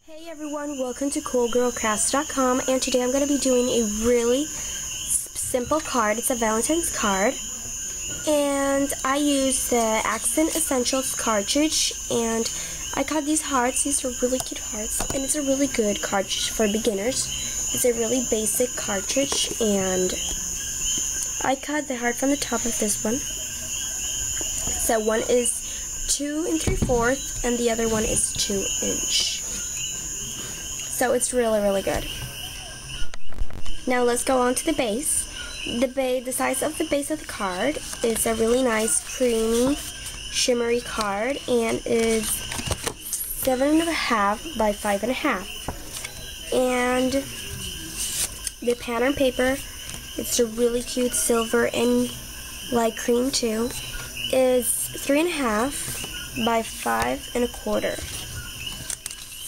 Hey everyone, welcome to CoolGirlCrafts.com, and today I'm going to be doing a really simple card. It's a Valentine's card, and I use the Accent Essentials cartridge, and I cut these hearts. These are really cute hearts, and it's a really good cartridge for beginners. It's a really basic cartridge, and I cut the heart from the top of this one. So one is 2 3/4, and the other one is 2 inch. So it's really good. Now let's go on to the base. The size of the base of the card is a really nice, creamy, shimmery card, and is 7.5 by 5.5. And the pattern paper, it's a really cute silver and light cream too, is 3.5 by 5.25.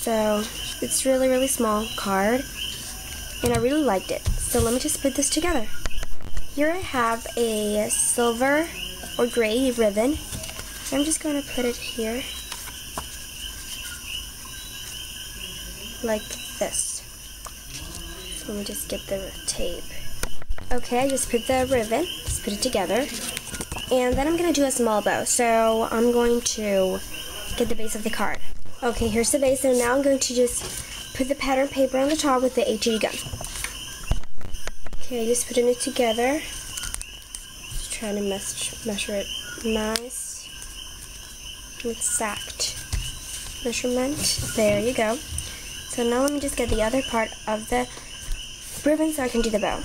So it's really small card, and I really liked it. So let me just put this together. Here I have a silver or gray ribbon. I'm just going to put it here like this. So let me just get the tape. Okay, I just put the ribbon, just put it together, and then I'm going to do a small bow. So I'm going to get the base of the card. Okay, here's the base, and now I'm going to just put the pattern paper on the top with the HG gun. Okay, just putting it together. Just trying to measure it nice. Exact measurement. There you go. So now let me just get the other part of the ribbon so I can do the bow.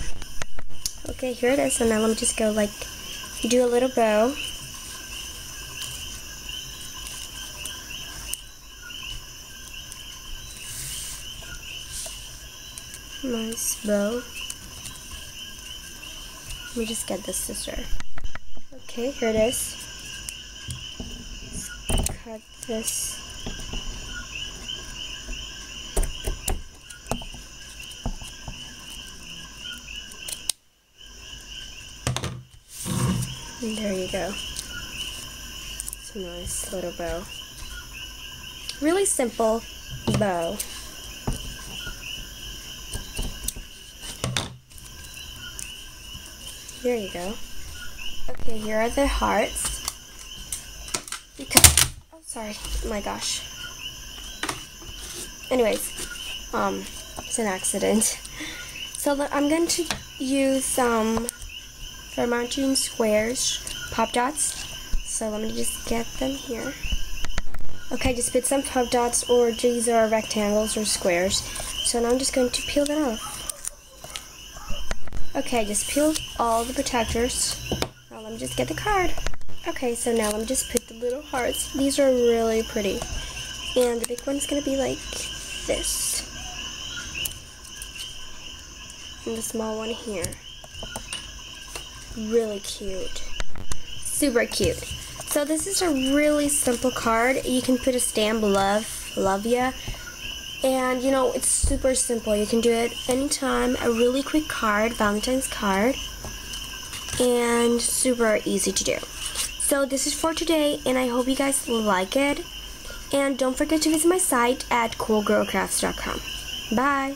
Okay, here it is. So now let me just go like, do a little bow. Nice bow. Let me just get the scissor. Okay, here it is. Let's cut this. And there you go. It's a nice little bow. Really simple bow. There you go. Okay, here are the hearts. Oh, sorry. Oh my gosh. Anyways, it's an accident. So I'm going to use some Vermontine squares, pop dots. So let me just get them here. Okay, just put some pop dots, or these are rectangles or squares. So now I'm just going to peel them off. Okay, just peeled all the protectors. Now let me just get the card. Okay, so now let me just put the little hearts. These are really pretty. And the big one's gonna be like this. And the small one here. Really cute. Super cute. So this is a really simple card. You can put a stamp, love ya. And you know, it's super simple. You can do it anytime. A really quick card, Valentine's card, and super easy to do. So this is for today, and I hope you guys like it. And don't forget to visit my site at CoolGirlCrafts.com. Bye!